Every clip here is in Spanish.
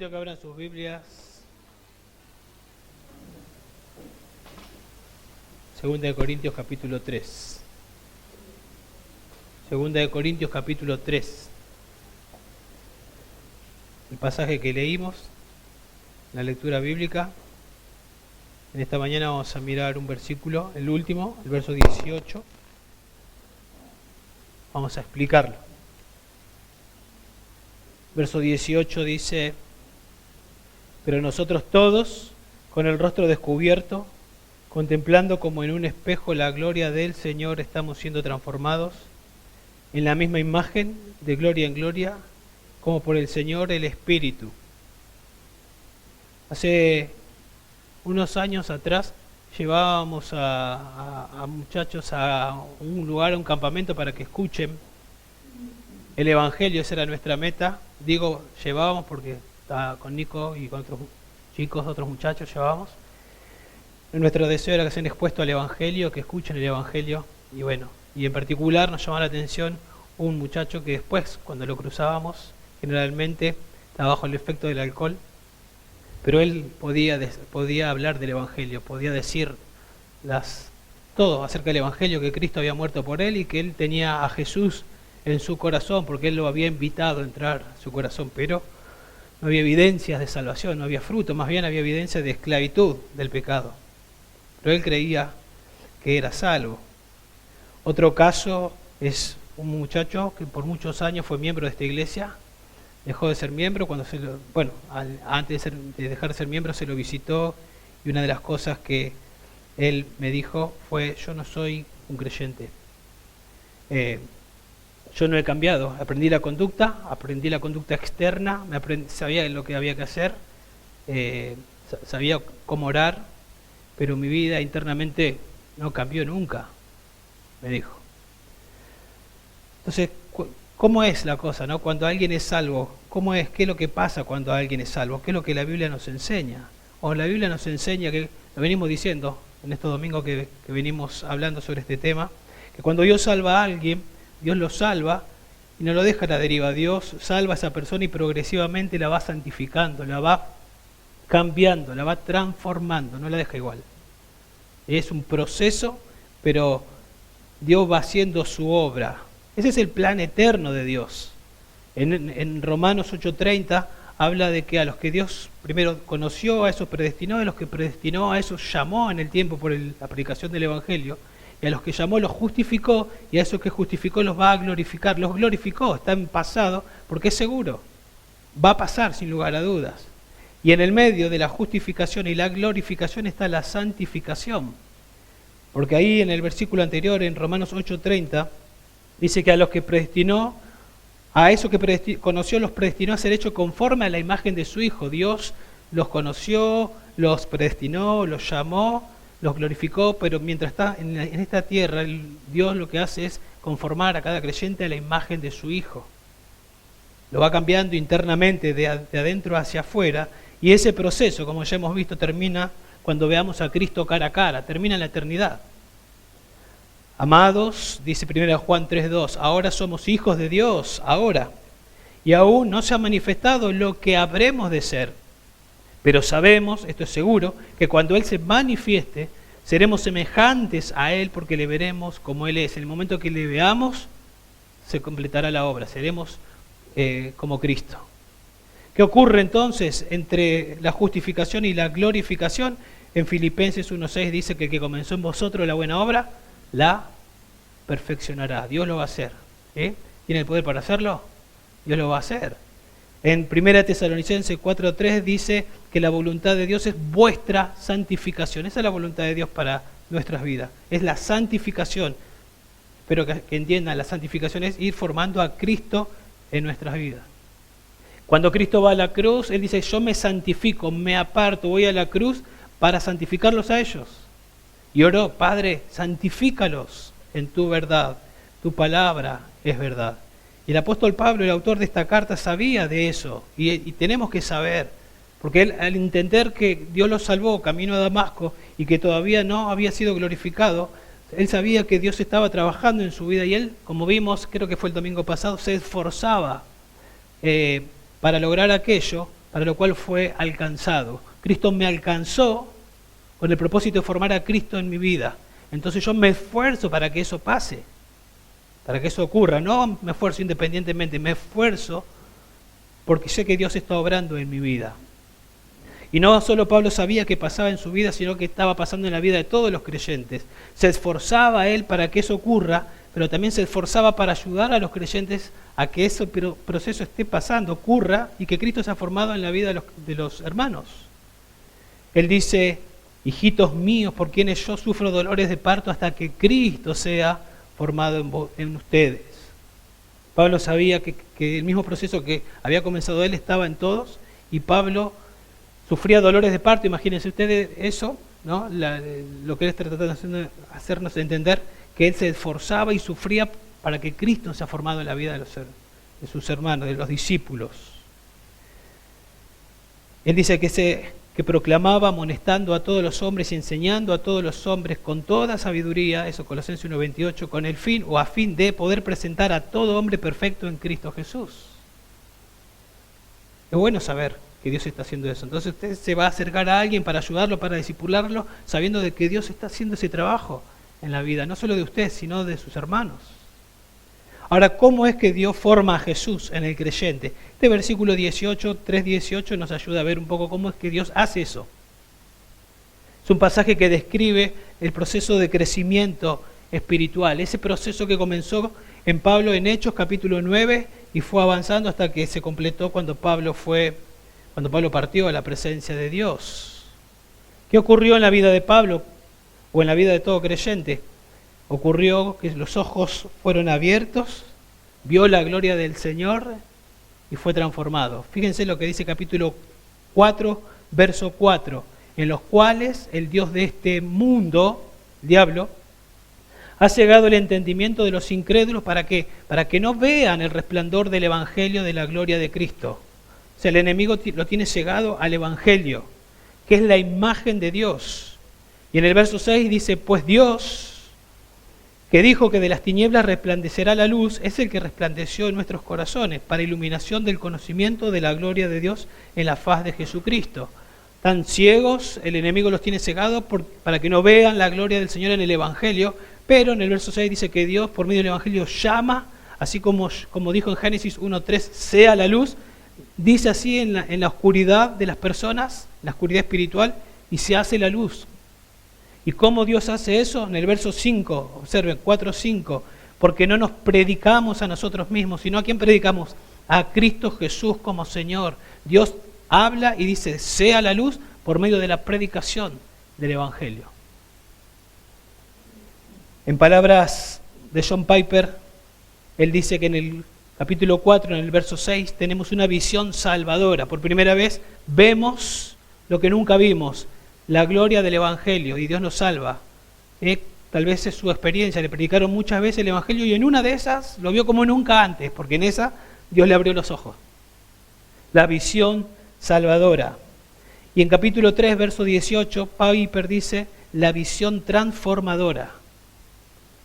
invito a que abran sus Biblias. Segunda de Corintios capítulo 3. Segunda de Corintios capítulo 3. El pasaje que leímos, la lectura bíblica. En esta mañana vamos a mirar un versículo, el último, el verso 18. Vamos a explicarlo. Verso 18 dice: pero nosotros todos, con el rostro descubierto, contemplando como en un espejo la gloria del Señor, estamos siendo transformados en la misma imagen, de gloria en gloria, como por el Señor el Espíritu. Hace unos años atrás llevábamos a muchachos a un lugar, a un campamento, para que escuchen el Evangelio. Esa era nuestra meta. Digo, llevábamos porque estaba con Nico y con otros chicos, otros muchachos llevábamos. Nuestro deseo era que sean expuestos al Evangelio, que escuchen el Evangelio. Y bueno, y en particular nos llamaba la atención un muchacho que después, cuando lo cruzábamos, generalmente estaba bajo el efecto del alcohol, pero él podía hablar del Evangelio, podía decir todo acerca del Evangelio, que Cristo había muerto por él y que él tenía a Jesús en su corazón, porque él lo había invitado a entrar a su corazón, pero no había evidencias de salvación, no había fruto, más bien había evidencias de esclavitud del pecado. Pero él creía que era salvo. Otro caso es un muchacho que por muchos años fue miembro de esta iglesia, dejó de ser miembro antes de dejar de ser miembro se lo visitó, y una de las cosas que él me dijo fue: yo no soy un creyente. Yo no he cambiado, aprendí la conducta externa, sabía lo que había que hacer, sabía cómo orar, pero mi vida internamente no cambió nunca, me dijo. Entonces, ¿cómo es la cosa, no? Cuando alguien es salvo, ¿cómo es? ¿Qué es lo que pasa cuando alguien es salvo? ¿Qué es lo que la Biblia nos enseña? O la Biblia nos enseña, que lo venimos diciendo en estos domingos que venimos hablando sobre este tema, que cuando Dios salva a alguien, Dios lo salva y no lo deja a la deriva. Dios salva a esa persona y progresivamente la va santificando, la va cambiando, la va transformando, no la deja igual. Es un proceso, pero Dios va haciendo su obra. Ese es el plan eterno de Dios. En Romanos 8:30 habla de que a los que Dios primero conoció, a esos predestinó, a los que predestinó, a esos llamó en el tiempo por la predicación del Evangelio, y a los que llamó los justificó, y a esos que justificó los va a glorificar. Los glorificó, está en pasado, porque es seguro, va a pasar sin lugar a dudas. Y en el medio de la justificación y la glorificación está la santificación, porque ahí en el versículo anterior, en Romanos 8:30, dice que a los que predestinó, a esos que conoció, los predestinó a ser hechos conforme a la imagen de su Hijo. Dios los conoció, los predestinó, los llamó, los glorificó, pero mientras está en esta tierra, Dios lo que hace es conformar a cada creyente a la imagen de su Hijo. Lo va cambiando internamente, de adentro hacia afuera, y ese proceso, como ya hemos visto, termina cuando veamos a Cristo cara a cara, termina en la eternidad. Amados, dice 1 Juan 3:2, ahora somos hijos de Dios, ahora, y aún no se ha manifestado lo que habremos de ser. Pero sabemos, esto es seguro, que cuando Él se manifieste, seremos semejantes a Él, porque le veremos como Él es. En el momento que le veamos, se completará la obra, seremos como Cristo. ¿Qué ocurre entonces entre la justificación y la glorificación? En Filipenses 1:6 dice que el que comenzó en vosotros la buena obra, la perfeccionará. Dios lo va a hacer. ¿Tiene el poder para hacerlo? Dios lo va a hacer. En 1 Tesalonicenses 4:3 dice que la voluntad de Dios es vuestra santificación. Esa es la voluntad de Dios para nuestras vidas. Es la santificación. Espero que entiendan, la santificación es ir formando a Cristo en nuestras vidas. Cuando Cristo va a la cruz, Él dice: yo me santifico, me aparto, voy a la cruz para santificarlos a ellos. Y oró: Padre, santifícalos en tu verdad, tu palabra es verdad. Y el apóstol Pablo, el autor de esta carta, sabía de eso, y tenemos que saber, porque él, al entender que Dios lo salvó camino a Damasco y que todavía no había sido glorificado, él sabía que Dios estaba trabajando en su vida, y él, como vimos, creo que fue el domingo pasado, se esforzaba para lograr aquello, para lo cual fue alcanzado. Cristo me alcanzó con el propósito de formar a Cristo en mi vida. Entonces yo me esfuerzo para que eso pase, para que eso ocurra. No me esfuerzo independientemente, me esfuerzo porque sé que Dios está obrando en mi vida. Y no solo Pablo sabía que pasaba en su vida, sino que estaba pasando en la vida de todos los creyentes. Se esforzaba él para que eso ocurra, pero también se esforzaba para ayudar a los creyentes a que ese proceso esté pasando, ocurra, y que Cristo se ha formado en la vida de los hermanos. Él dice: hijitos míos, por quienes yo sufro dolores de parto hasta que Cristo sea formado en ustedes. Pablo sabía que el mismo proceso que había comenzado él estaba en todos, y Pablo sufría dolores de parto. Imagínense ustedes eso, ¿no? Lo que él está tratando de hacernos entender, que él se esforzaba y sufría para que Cristo sea formado en la vida de sus hermanos, de los discípulos. Él dice que proclamaba amonestando a todos los hombres y enseñando a todos los hombres con toda sabiduría, eso Colosenses 1:28, con el fin o a fin de poder presentar a todo hombre perfecto en Cristo Jesús. Es bueno saber que Dios está haciendo eso. Entonces usted se va a acercar a alguien para ayudarlo, para discipularlo, sabiendo de que Dios está haciendo ese trabajo en la vida, no solo de usted, sino de sus hermanos. Ahora, ¿cómo es que Dios forma a Jesús en el creyente? Este versículo 3:18 nos ayuda a ver un poco cómo es que Dios hace eso. Es un pasaje que describe el proceso de crecimiento espiritual, ese proceso que comenzó en Pablo en Hechos capítulo 9 y fue avanzando hasta que se completó cuando Pablo partió a la presencia de Dios. ¿Qué ocurrió en la vida de Pablo o en la vida de todo creyente? Ocurrió que los ojos fueron abiertos, vio la gloria del Señor y fue transformado. Fíjense lo que dice capítulo 4, verso 4, en los cuales el Dios de este mundo, el diablo, ha cegado el entendimiento de los incrédulos para que no vean el resplandor del Evangelio de la gloria de Cristo. O sea, el enemigo lo tiene cegado al Evangelio, que es la imagen de Dios. Y en el verso 6 dice: pues Dios, que dijo que de las tinieblas resplandecerá la luz, es el que resplandeció en nuestros corazones para iluminación del conocimiento de la gloria de Dios en la faz de Jesucristo. Están ciegos, el enemigo los tiene cegados para que no vean la gloria del Señor en el Evangelio, pero en el verso 6 dice que Dios por medio del Evangelio llama, así como dijo en Génesis 1:3, sea la luz, dice así en la oscuridad de las personas, la oscuridad espiritual, y se hace la luz. ¿Y cómo Dios hace eso? En el verso 5, observen, 4:5, porque no nos predicamos a nosotros mismos, sino a quién predicamos, a Cristo Jesús como Señor. Dios habla y dice, sea la luz, por medio de la predicación del Evangelio. En palabras de John Piper, él dice que en el capítulo 4, en el verso 6, tenemos una visión salvadora. Por primera vez vemos lo que nunca vimos, la gloria del Evangelio, y Dios nos salva. Tal vez es su experiencia, le predicaron muchas veces el Evangelio y en una de esas lo vio como nunca antes, porque en esa Dios le abrió los ojos. La visión salvadora. Y en capítulo 3, verso 18, Piper dice, la visión transformadora.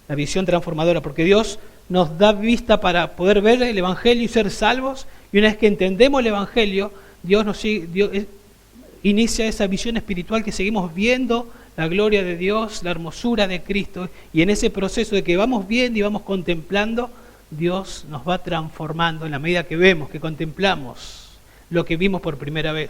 La visión transformadora, porque Dios nos da vista para poder ver el Evangelio y ser salvos, y una vez que entendemos el Evangelio, Dios inicia esa visión espiritual que seguimos viendo la gloria de Dios, la hermosura de Cristo, y en ese proceso de que vamos viendo y vamos contemplando, Dios nos va transformando en la medida que vemos, que contemplamos lo que vimos por primera vez.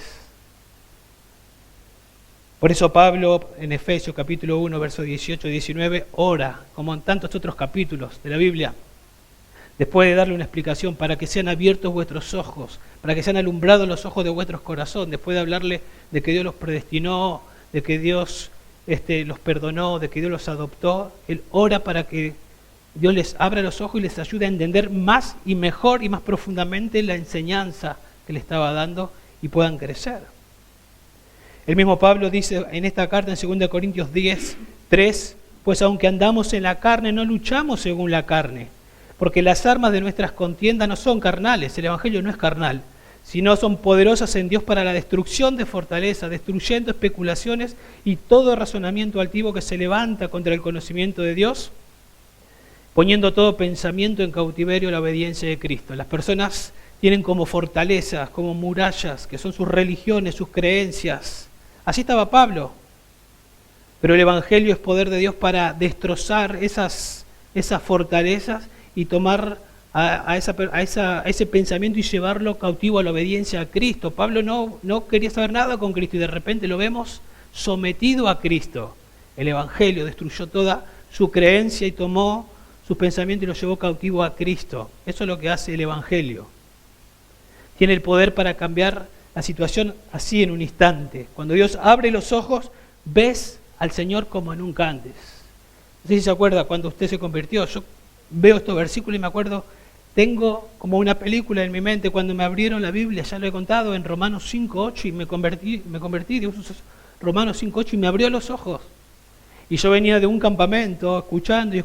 Por eso Pablo en Efesios capítulo 1, versos 18 y 19, ora, como en tantos otros capítulos de la Biblia, después de darle una explicación para que sean abiertos vuestros ojos, para que sean alumbrados los ojos de vuestros corazones, después de hablarle de que Dios los predestinó, de que Dios los perdonó, de que Dios los adoptó, él ora para que Dios les abra los ojos y les ayude a entender más y mejor y más profundamente la enseñanza que le estaba dando y puedan crecer. El mismo Pablo dice en esta carta en 2 Corintios 10, 3, pues aunque andamos en la carne, no luchamos según la carne, porque las armas de nuestras contiendas no son carnales, el Evangelio no es carnal, sino son poderosas en Dios para la destrucción de fortaleza, destruyendo especulaciones y todo razonamiento altivo que se levanta contra el conocimiento de Dios, poniendo todo pensamiento en cautiverio a la obediencia de Cristo. Las personas tienen como fortalezas, como murallas, que son sus religiones, sus creencias. Así estaba Pablo. Pero el Evangelio es poder de Dios para destrozar esas fortalezas y tomar a ese pensamiento y llevarlo cautivo a la obediencia a Cristo. Pablo no quería saber nada con Cristo y de repente lo vemos sometido a Cristo. El Evangelio destruyó toda su creencia y tomó sus pensamientos y los llevó cautivo a Cristo. Eso es lo que hace el Evangelio. Tiene el poder para cambiar la situación así en un instante. Cuando Dios abre los ojos, ves al Señor como nunca antes. No sé si se acuerda cuando usted se convirtió. Yo veo estos versículos y me acuerdo, tengo como una película en mi mente cuando me abrieron la Biblia, ya lo he contado, en Romanos 5:8 y me convertí, Dios usó Romanos 5:8 y me abrió los ojos. Y yo venía de un campamento escuchando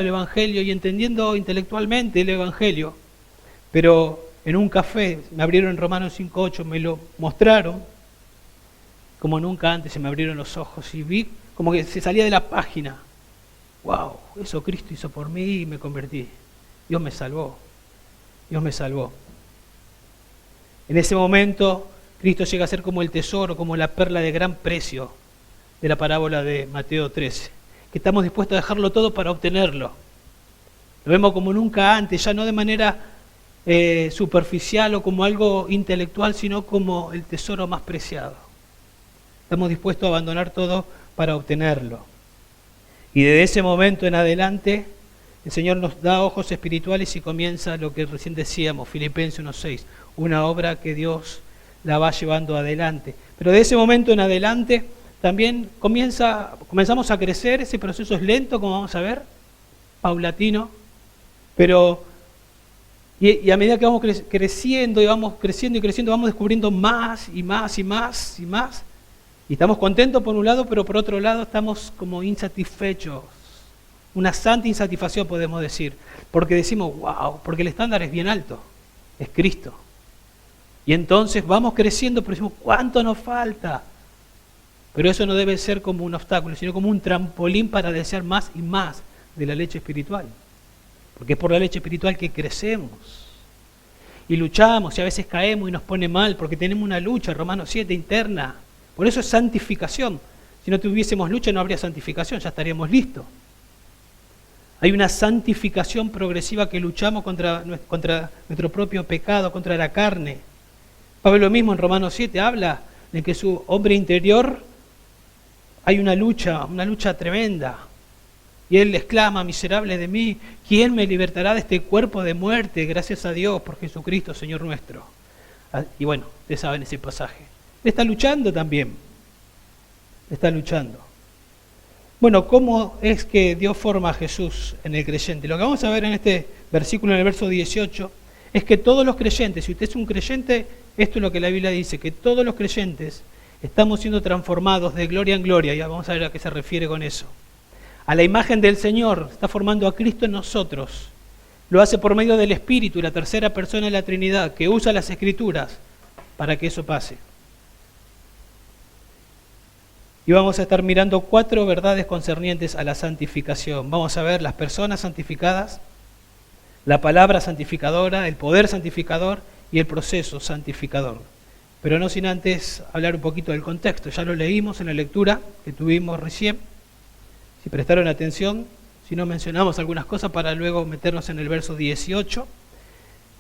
el Evangelio y entendiendo intelectualmente el Evangelio. Pero en un café me abrieron Romanos 5:8, me lo mostraron como nunca antes, se me abrieron los ojos y vi como que se salía de la página. ¡Wow! Eso Cristo hizo por mí y me convertí. Dios me salvó. Dios me salvó. En ese momento Cristo llega a ser como el tesoro, como la perla de gran precio de la parábola de Mateo 13, que estamos dispuestos a dejarlo todo para obtenerlo. Lo vemos como nunca antes, ya no de manera superficial o como algo intelectual, sino como el tesoro más preciado. Estamos dispuestos a abandonar todo para obtenerlo. Y desde ese momento en adelante, el Señor nos da ojos espirituales y comienza lo que recién decíamos, Filipenses 1:6, una obra que Dios la va llevando adelante. Pero de ese momento en adelante también comenzamos a crecer. Ese proceso es lento, como vamos a ver, paulatino, pero y a medida que vamos creciendo y vamos creciendo, vamos descubriendo más y más y más y más. Y estamos contentos por un lado, pero por otro lado estamos como insatisfechos. Una santa insatisfacción podemos decir, porque decimos, wow, porque el estándar es bien alto, es Cristo. Y entonces vamos creciendo, pero decimos, ¿cuánto nos falta? Pero eso no debe ser como un obstáculo, sino como un trampolín para desear más y más de la leche espiritual. Porque es por la leche espiritual que crecemos. Y luchamos y a veces caemos y nos pone mal, porque tenemos una lucha, Romanos 7, interna. Por eso es santificación. Si no tuviésemos lucha no habría santificación, ya estaríamos listos. Hay una santificación progresiva que luchamos contra nuestro propio pecado, contra la carne. Pablo mismo en Romanos 7 habla de que su hombre interior hay una lucha tremenda. Y él exclama, miserable de mí, ¿quién me libertará de este cuerpo de muerte? Gracias a Dios por Jesucristo, Señor nuestro. Y bueno, ustedes saben ese pasaje. Él está luchando también. Está luchando. Bueno, ¿cómo es que Dios forma a Jesús en el creyente? Lo que vamos a ver en este versículo, en el verso 18, es que todos los creyentes, si usted es un creyente, esto es lo que la Biblia dice, que todos los creyentes estamos siendo transformados de gloria en gloria. Ya vamos a ver a qué se refiere con eso. A la imagen del Señor, está formando a Cristo en nosotros. Lo hace por medio del Espíritu, la tercera persona de la Trinidad, que usa las Escrituras para que eso pase. Y vamos a estar mirando 4 verdades concernientes a la santificación. Vamos a ver las personas santificadas, la palabra santificadora, el poder santificador y el proceso santificador. Pero no sin antes hablar un poquito del contexto. Ya lo leímos en la lectura que tuvimos recién. Si prestaron atención, si no mencionamos algunas cosas para luego meternos en el verso 18.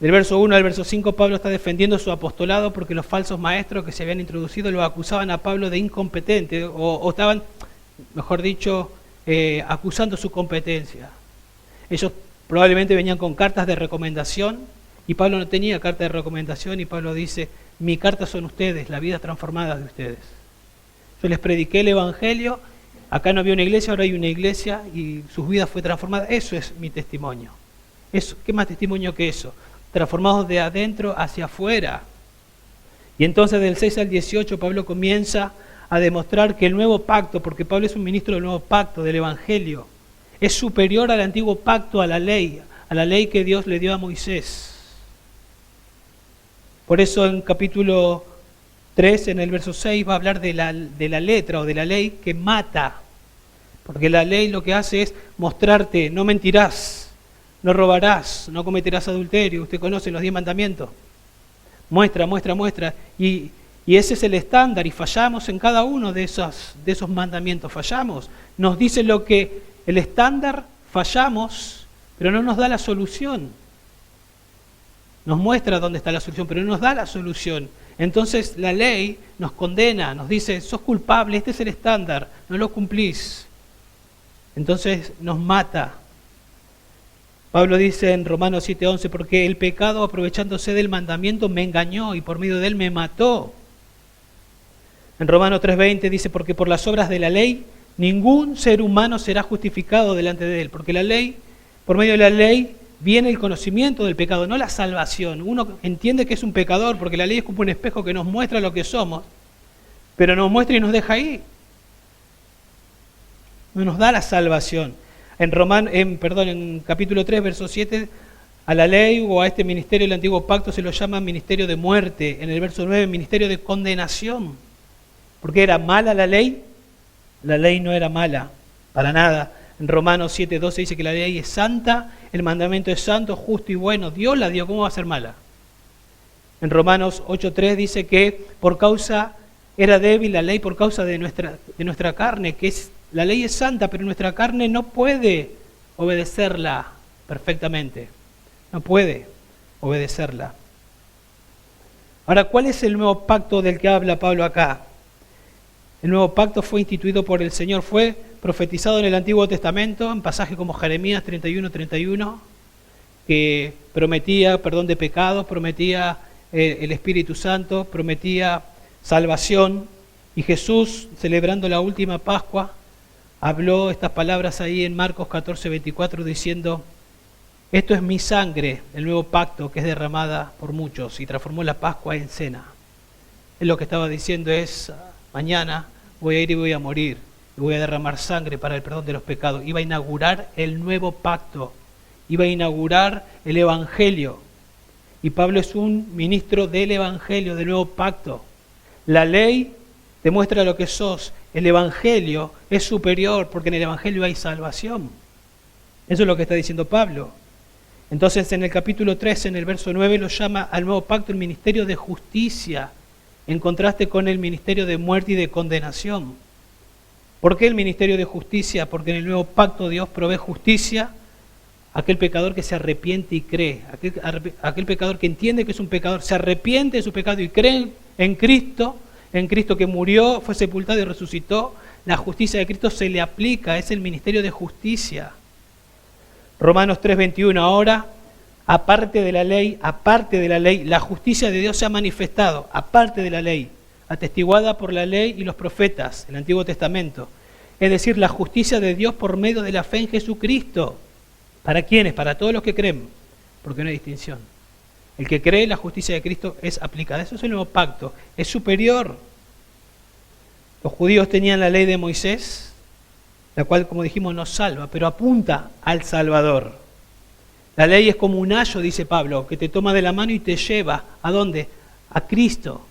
Del verso 1 al verso 5 Pablo está defendiendo su apostolado porque los falsos maestros que se habían introducido lo acusaban a Pablo de incompetente o estaban, mejor dicho, acusando su competencia. Ellos probablemente venían con cartas de recomendación y Pablo no tenía carta de recomendación y Pablo dice, mi carta son ustedes, las vidas transformadas de ustedes. Yo les prediqué el Evangelio, acá no había una iglesia, ahora hay una iglesia y sus vidas fue transformada. Eso es mi testimonio. Eso, ¿qué más testimonio que eso? Transformados de adentro hacia afuera. Y entonces del 6 al 18 Pablo comienza a demostrar que el nuevo pacto, porque Pablo es un ministro del nuevo pacto, del Evangelio, es superior al antiguo pacto, a la ley que Dios le dio a Moisés. Por eso en capítulo 3, en el verso 6, va a hablar de la letra o de la ley que mata. Porque la ley lo que hace es mostrarte, no mentirás, no robarás, no cometerás adulterio. Usted conoce los 10 mandamientos. Muestra. Y ese es el estándar y fallamos en cada uno de esos mandamientos. Fallamos. Nos dice lo que el estándar, fallamos, pero no nos da la solución. Nos muestra dónde está la solución, pero no nos da la solución. Entonces la ley nos condena, nos dice, sos culpable, este es el estándar, no lo cumplís. Entonces nos mata. Pablo dice en Romanos 7:11, porque el pecado, aprovechándose del mandamiento, me engañó y por medio de él me mató. En Romanos 3:20 dice, porque por las obras de la ley, ningún ser humano será justificado delante de él. Porque la ley, por medio de la ley, viene el conocimiento del pecado, no la salvación. Uno entiende que es un pecador porque la ley es como un espejo que nos muestra lo que somos, pero nos muestra y nos deja ahí. No nos da la salvación. En capítulo 3, verso 7, a la ley o a este ministerio del Antiguo Pacto se lo llama ministerio de muerte. En el verso 9, ministerio de condenación. ¿Porque era mala la ley? La ley no era mala, para nada. En Romanos 7:12 dice que la ley es santa, el mandamiento es santo, justo y bueno. Dios la dio, ¿cómo va a ser mala? En Romanos 8:3 dice que era débil la ley por causa de nuestra carne, la ley es santa, pero nuestra carne no puede obedecerla perfectamente. No puede obedecerla. Ahora, ¿cuál es el nuevo pacto del que habla Pablo acá? El nuevo pacto fue instituido por el Señor, fue profetizado en el Antiguo Testamento, en pasajes como Jeremías 31:31, que prometía perdón de pecados, prometía el Espíritu Santo, prometía salvación. Y Jesús, celebrando la última Pascua, habló estas palabras ahí en Marcos 14:24, diciendo, esto es mi sangre, el nuevo pacto que es derramada por muchos, y transformó la Pascua en cena. Él lo que estaba diciendo es, mañana voy a ir y voy a morir, y voy a derramar sangre para el perdón de los pecados. Iba a inaugurar el nuevo pacto, iba a inaugurar el Evangelio. Y Pablo es un ministro del Evangelio, del nuevo pacto. La ley te muestra lo que sos. El Evangelio es superior porque en el Evangelio hay salvación. Eso es lo que está diciendo Pablo. Entonces en el capítulo 13, en el verso 9, lo llama al nuevo pacto el ministerio de justicia, en contraste con el ministerio de muerte y de condenación. ¿Por qué el ministerio de justicia? Porque en el nuevo pacto Dios provee justicia a aquel pecador que se arrepiente y cree, aquel pecador que entiende que es un pecador, se arrepiente de su pecado y cree en Cristo que murió, fue sepultado y resucitó. La justicia de Cristo se le aplica, es el ministerio de justicia. Romanos 3:21, ahora, aparte de la ley, la justicia de Dios se ha manifestado, aparte de la ley, atestiguada por la ley y los profetas, el Antiguo Testamento. Es decir, la justicia de Dios por medio de la fe en Jesucristo. ¿Para quiénes? Para todos los que creen, porque no hay distinción. El que cree, la justicia de Cristo es aplicada. Eso es el nuevo pacto, es superior. Los judíos tenían la ley de Moisés, la cual, como dijimos, nos salva, pero apunta al Salvador. La ley es como un ayo, dice Pablo, que te toma de la mano y te lleva, ¿a dónde? A Cristo.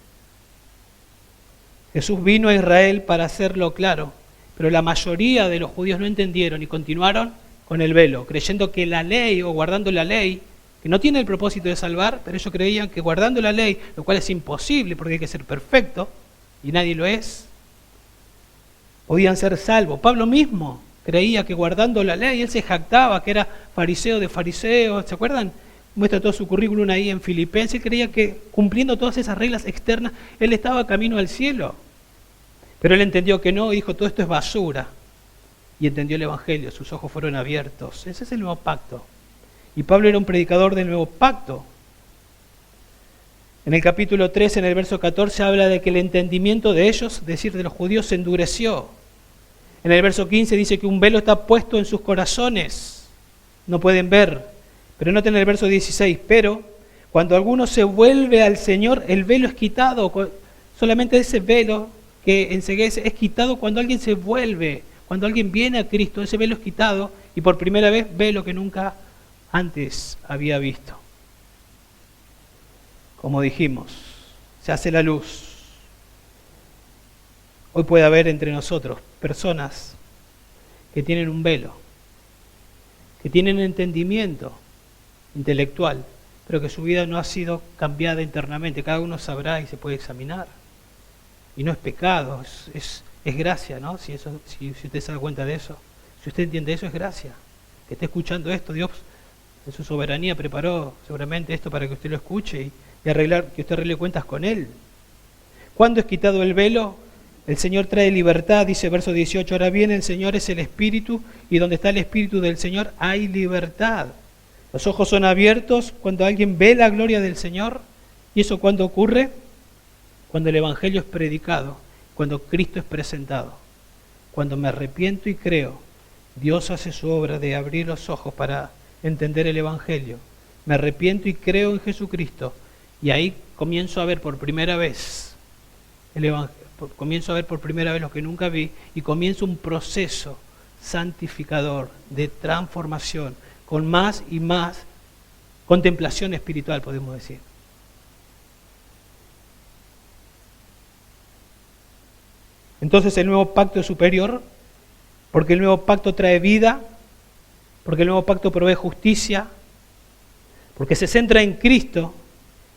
Jesús vino a Israel para hacerlo claro, pero la mayoría de los judíos no entendieron y continuaron con el velo, creyendo que la ley o guardando la ley, que no tiene el propósito de salvar, pero ellos creían que guardando la ley, lo cual es imposible porque hay que ser perfecto, y nadie lo es, podían ser salvos. Pablo mismo creía que guardando la ley, él se jactaba que era fariseo de fariseos, ¿se acuerdan? Muestra todo su currículum ahí en Filipenses, creía que cumpliendo todas esas reglas externas, él estaba camino al cielo. Pero él entendió que no y dijo, todo esto es basura. Y entendió el Evangelio, sus ojos fueron abiertos. Ese es el nuevo pacto. Y Pablo era un predicador del nuevo pacto. En el capítulo 13, en el verso 14, habla de que el entendimiento de ellos, es decir, de los judíos, se endureció. En el verso 15 dice que un velo está puesto en sus corazones. No pueden ver. Pero noten en el verso 16, pero cuando alguno se vuelve al Señor, el velo es quitado. Solamente ese velo que enceguece es quitado cuando alguien se vuelve. Cuando alguien viene a Cristo, ese velo es quitado y por primera vez ve lo que nunca antes había visto. Como dijimos, se hace la luz. Hoy puede haber entre nosotros personas que tienen un velo, que tienen entendimiento, intelectual, pero que su vida no ha sido cambiada internamente. Cada uno sabrá y se puede examinar. Y no es pecado, es gracia, ¿no? Si usted se da cuenta de eso, si usted entiende eso, es gracia. Que esté escuchando esto, Dios en su soberanía preparó seguramente esto para que usted lo escuche y que usted arregle cuentas con Él. ¿Cuándo es quitado el velo? El Señor trae libertad, dice verso 18. Ahora bien, el Señor es el Espíritu, y donde está el Espíritu del Señor hay libertad. Los ojos son abiertos cuando alguien ve la gloria del Señor. ¿Y eso cuándo ocurre? Cuando el Evangelio es predicado, cuando Cristo es presentado. Cuando me arrepiento y creo, Dios hace su obra de abrir los ojos para entender el Evangelio. Me arrepiento y creo en Jesucristo, y ahí comienzo a ver por primera vez el Evangelio. Comienzo a ver por primera vez lo que nunca vi, y comienzo un proceso santificador de transformación, con más y más contemplación espiritual, podemos decir. Entonces el nuevo pacto es superior, porque el nuevo pacto trae vida, porque el nuevo pacto provee justicia, porque se centra en Cristo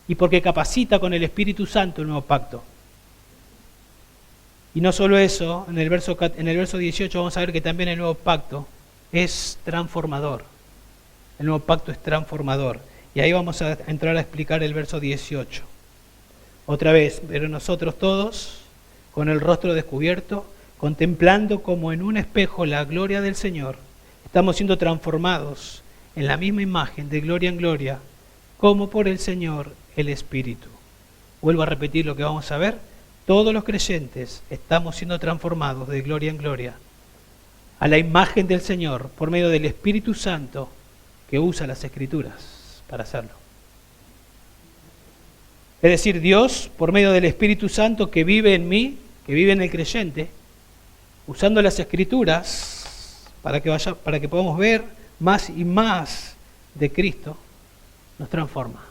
y porque capacita con el Espíritu Santo el nuevo pacto. Y no solo eso, en el verso 18 vamos a ver que también el nuevo pacto es transformador. El nuevo pacto es transformador. Y ahí vamos a entrar a explicar el verso 18. Otra vez, pero nosotros todos, con el rostro descubierto, contemplando como en un espejo la gloria del Señor, estamos siendo transformados en la misma imagen de gloria en gloria, como por el Señor el Espíritu. Vuelvo a repetir lo que vamos a ver. Todos los creyentes estamos siendo transformados de gloria en gloria a la imagen del Señor por medio del Espíritu Santo que usa las Escrituras para hacerlo. Es decir, Dios, por medio del Espíritu Santo que vive en mí, que vive en el creyente, usando las Escrituras para que podamos ver más y más de Cristo, nos transforma.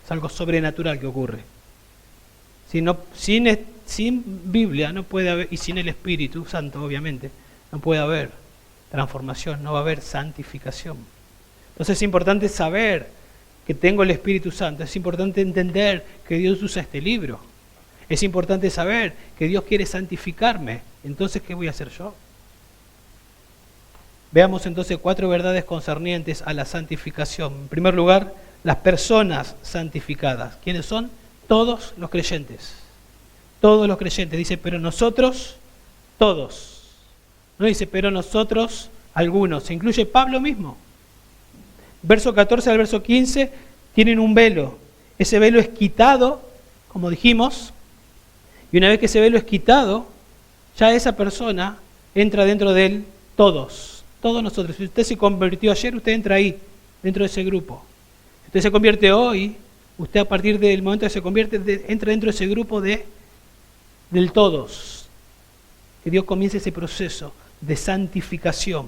Es algo sobrenatural que ocurre. Sin Biblia no puede haber, y sin el Espíritu Santo, obviamente, no puede haber transformación, no va a haber santificación. Entonces es importante saber que tengo el Espíritu Santo, es importante entender que Dios usa este libro, es importante saber que Dios quiere santificarme. Entonces, ¿qué voy a hacer yo? Veamos entonces 4 verdades concernientes a la santificación. En primer lugar, las personas santificadas. ¿Quiénes son? Todos los creyentes. Todos los creyentes. Dice, pero nosotros, todos. No dice, pero nosotros, algunos. Se incluye Pablo mismo. Verso 14 al verso 15 tienen un velo. Ese velo es quitado, como dijimos, y una vez que ese velo es quitado, ya esa persona entra dentro de él todos. Todos nosotros. Si usted se convirtió ayer, usted entra ahí, dentro de ese grupo. Si usted se convierte hoy, usted a partir del momento que se convierte, entra dentro de ese grupo del todos. Que Dios comience ese proceso de santificación.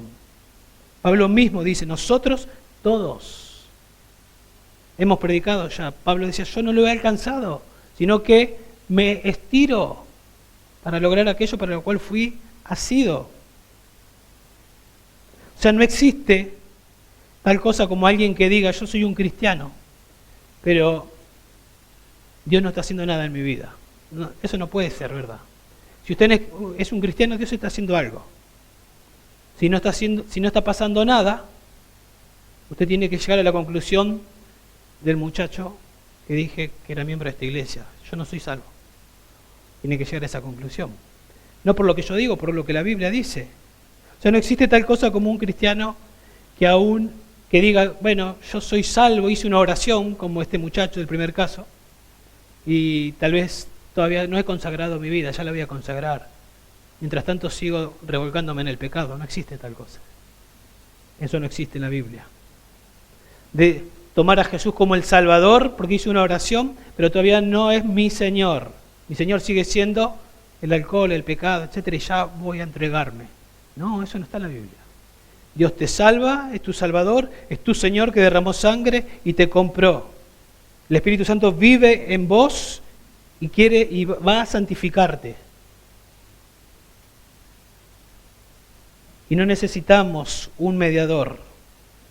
Pablo mismo dice, nosotros todos hemos predicado ya. Pablo decía, yo no lo he alcanzado, sino que me estiro para lograr aquello para lo cual fui asido. O sea, no existe tal cosa como alguien que diga, yo soy un cristiano, pero Dios no está haciendo nada en mi vida. No, eso no puede ser, ¿verdad? Si usted es un cristiano, Dios está haciendo algo. Si no está pasando nada, usted tiene que llegar a la conclusión del muchacho que dije que era miembro de esta iglesia. Yo no soy salvo. Tiene que llegar a esa conclusión. No por lo que yo digo, por lo que la Biblia dice. O sea, no existe tal cosa como un cristiano que diga, bueno, yo soy salvo, hice una oración, como este muchacho del primer caso, y tal vez todavía no he consagrado mi vida, ya la voy a consagrar. Mientras tanto sigo revolcándome en el pecado. No existe tal cosa. Eso no existe en la Biblia. De tomar a Jesús como el Salvador, porque hice una oración, pero todavía no es mi Señor. Mi Señor sigue siendo el alcohol, el pecado, etcétera, y ya voy a entregarme. No, eso no está en la Biblia. Dios te salva, es tu Salvador, es tu Señor que derramó sangre y te compró. El Espíritu Santo vive en vos y va a santificarte. Y no necesitamos un mediador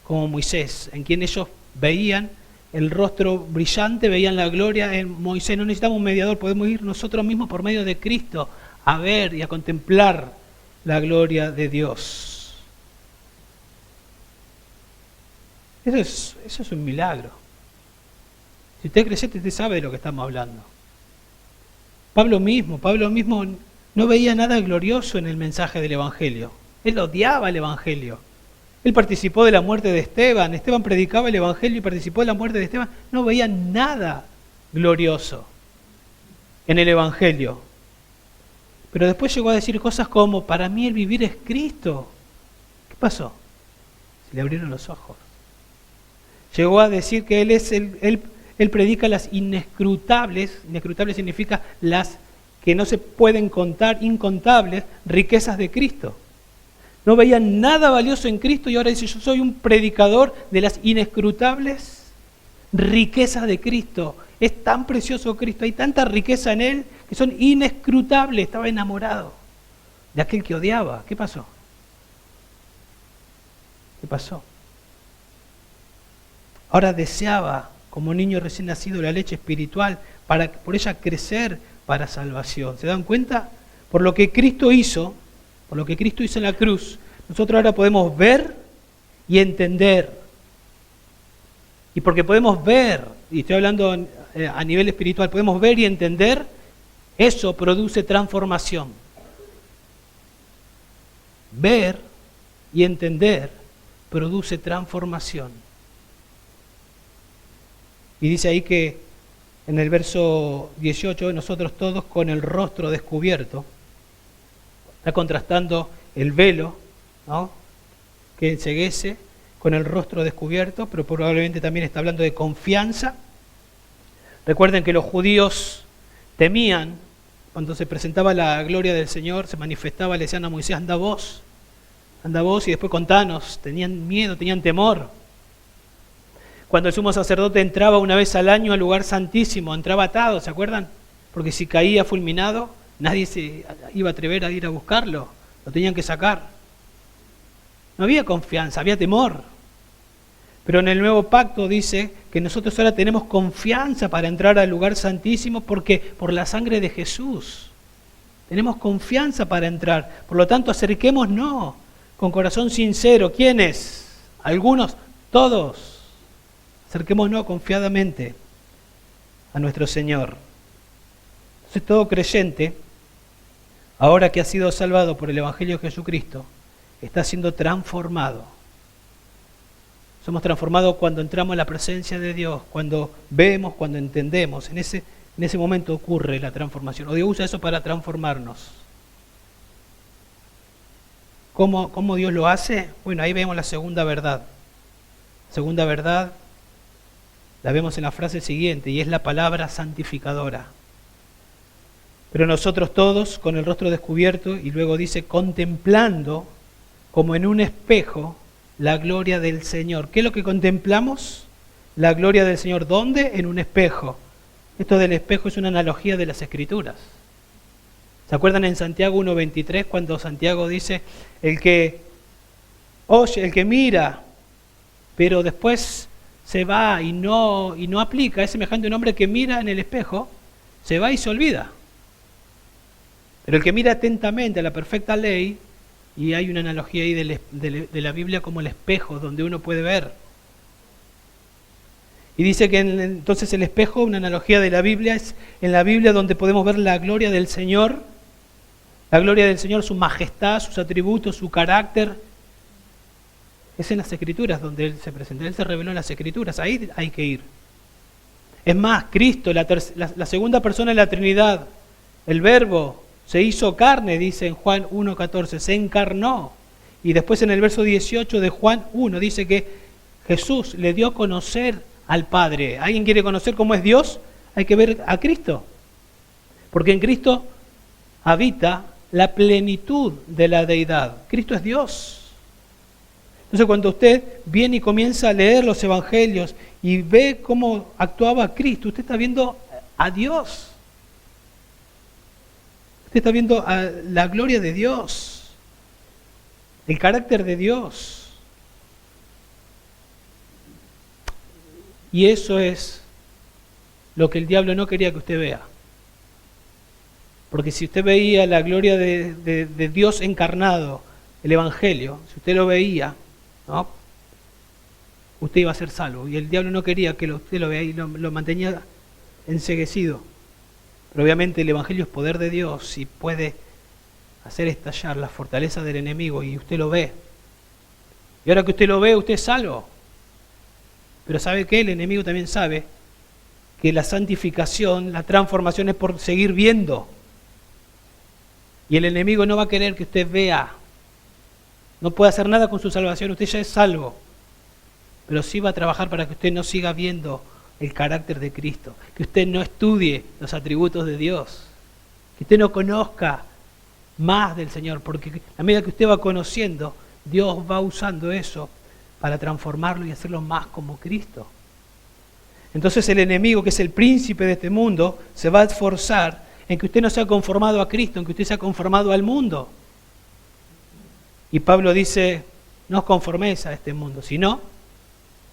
como Moisés, en quien ellos veían el rostro brillante, veían la gloria en Moisés. No necesitamos un mediador, podemos ir nosotros mismos por medio de Cristo a ver y a contemplar la gloria de Dios. Eso es un milagro. Si usted es creyente, usted sabe de lo que estamos hablando. Pablo mismo no veía nada glorioso en el mensaje del Evangelio. Él odiaba el Evangelio. Él participó de la muerte de Esteban. Esteban predicaba el Evangelio y participó de la muerte de Esteban. No veía nada glorioso en el Evangelio. Pero después llegó a decir cosas como, para mí el vivir es Cristo. ¿Qué pasó? Se le abrieron los ojos. Llegó a decir que él predica las inescrutables significa las que no se pueden contar, incontables, riquezas de Cristo. No veían nada valioso en Cristo y ahora dice, yo soy un predicador de las inescrutables riquezas de Cristo. Es tan precioso Cristo, hay tanta riqueza en Él que son inescrutables. Estaba enamorado de aquel que odiaba. ¿Qué pasó? ¿Qué pasó? Ahora deseaba, como niño recién nacido, la leche espiritual para por ella crecer para salvación. ¿Se dan cuenta? Por lo que Cristo hizo en la cruz, nosotros ahora podemos ver y entender. Y porque podemos ver, y estoy hablando a nivel espiritual, podemos ver y entender, eso produce transformación. Ver y entender produce transformación. Y dice ahí que en el verso 18, nosotros todos con el rostro descubierto, está contrastando el velo, ¿no?, que enceguece con el rostro descubierto, pero probablemente también está hablando de confianza. Recuerden que los judíos temían, cuando se presentaba la gloria del Señor, se manifestaba, le decían a Moisés, anda vos, y después contanos. Tenían miedo, tenían temor. Cuando el sumo sacerdote entraba una vez al año al lugar santísimo, entraba atado, ¿se acuerdan? Porque si caía fulminado, nadie se iba a atrever a ir a buscarlo, lo tenían que sacar. No había confianza, había temor. Pero en el nuevo pacto dice que nosotros ahora tenemos confianza para entrar al lugar santísimo porque por la sangre de Jesús. Tenemos confianza para entrar. Por lo tanto, acerquémonos con corazón sincero. ¿Quiénes? Algunos, todos. Acerquémonos confiadamente a nuestro Señor. Entonces todo creyente, ahora que ha sido salvado por el Evangelio de Jesucristo, está siendo transformado. Somos transformados cuando entramos en la presencia de Dios, cuando vemos, cuando entendemos. En ese momento ocurre la transformación. O Dios usa eso para transformarnos. ¿Cómo Dios lo hace? Bueno, ahí vemos la segunda verdad. Segunda verdad la vemos en la frase siguiente, y es la palabra santificadora. Pero nosotros todos, con el rostro descubierto, y luego dice, contemplando, como en un espejo, la gloria del Señor. ¿Qué es lo que contemplamos? La gloria del Señor. ¿Dónde? En un espejo. Esto del espejo es una analogía de las Escrituras. ¿Se acuerdan en Santiago 1:23 cuando Santiago dice, el que oye, el que mira, pero después se va y no aplica, es semejante a un hombre que mira en el espejo, se va y se olvida. Pero el que mira atentamente a la perfecta ley, y hay una analogía ahí de la Biblia como el espejo, donde uno puede ver. Y dice que entonces el espejo, una analogía de la Biblia, es en la Biblia donde podemos ver la gloria del Señor, su majestad, sus atributos, su carácter. Es en las Escrituras donde Él se presentó, Él se reveló en las Escrituras, ahí hay que ir. Es más, Cristo, la segunda persona de la Trinidad, el Verbo, se hizo carne, dice en Juan 1:14, se encarnó. Y después en el verso 18 de Juan 1 dice que Jesús le dio a conocer al Padre. ¿Alguien quiere conocer cómo es Dios? Hay que ver a Cristo. Porque en Cristo habita la plenitud de la deidad. Cristo es Dios. Entonces cuando usted viene y comienza a leer los evangelios y ve cómo actuaba Cristo, usted está viendo a Dios. Usted está viendo a la gloria de Dios, el carácter de Dios. Y eso es lo que el diablo no quería que usted vea. Porque si usted veía la gloria de Dios encarnado, el Evangelio, si usted lo veía, ¿no?, usted iba a ser salvo. Y el diablo no quería que usted lo vea y lo mantenía enceguecido. Pero obviamente el Evangelio es poder de Dios y puede hacer estallar la fortaleza del enemigo, y usted lo ve. Y ahora que usted lo ve, usted es salvo. Pero ¿sabe qué? El enemigo también sabe que la santificación, la transformación es por seguir viendo. Y el enemigo no va a querer que usted vea. No puede hacer nada con su salvación, usted ya es salvo. Pero sí va a trabajar para que usted no siga viendo el carácter de Cristo, que usted no estudie los atributos de Dios, que usted no conozca más del Señor, porque a medida que usted va conociendo, Dios va usando eso para transformarlo y hacerlo más como Cristo. Entonces el enemigo, que es el príncipe de este mundo, se va a esforzar en que usted no sea conformado a Cristo, en que usted sea conformado al mundo. Y Pablo dice, no os conforméis a este mundo, sino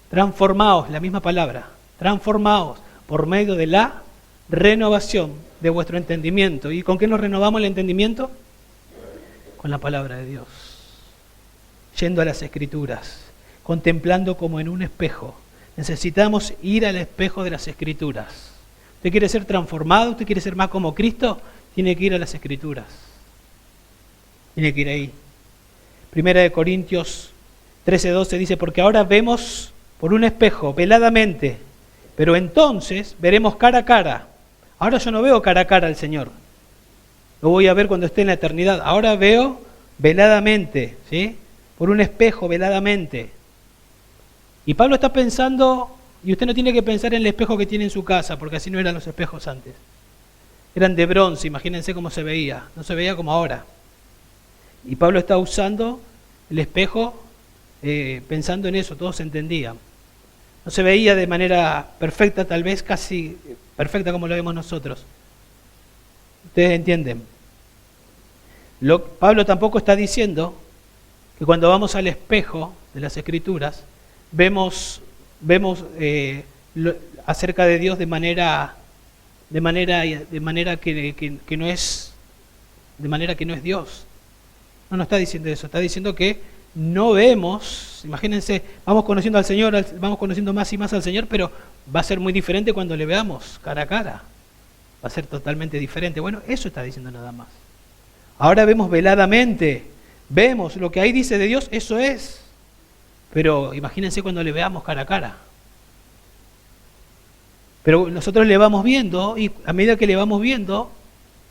transformaos, la misma palabra, transformaos por medio de la renovación de vuestro entendimiento. ¿Y con qué nos renovamos el entendimiento? Con la palabra de Dios. Yendo a las Escrituras, contemplando como en un espejo. Necesitamos ir al espejo de las Escrituras. ¿Usted quiere ser transformado? ¿Usted quiere ser más como Cristo? Tiene que ir a las Escrituras. Tiene que ir ahí. Primera de Corintios 13:12 dice, porque ahora vemos por un espejo, veladamente, pero entonces veremos cara a cara. Ahora yo no veo cara a cara al Señor. Lo voy a ver cuando esté en la eternidad. Ahora veo veladamente, ¿sí? Por un espejo, veladamente. Y Pablo está pensando, y usted no tiene que pensar en el espejo que tiene en su casa, porque así no eran los espejos antes. Eran de bronce, imagínense cómo se veía. No se veía como ahora. Y Pablo está usando el espejo pensando en eso, todos se entendían. No se veía de manera perfecta, tal vez casi perfecta como lo vemos nosotros. ¿Ustedes entienden? Pablo tampoco está diciendo que cuando vamos al espejo de las Escrituras vemos acerca de Dios de manera que no es Dios. No está diciendo eso, está diciendo que no vemos, imagínense, vamos conociendo al Señor, vamos conociendo más y más al Señor, pero va a ser muy diferente cuando le veamos cara a cara. Va a ser totalmente diferente. Bueno, eso está diciendo nada más. Ahora vemos veladamente, vemos lo que ahí dice de Dios, eso es. Pero imagínense cuando le veamos cara a cara. Pero nosotros le vamos viendo y a medida que le vamos viendo,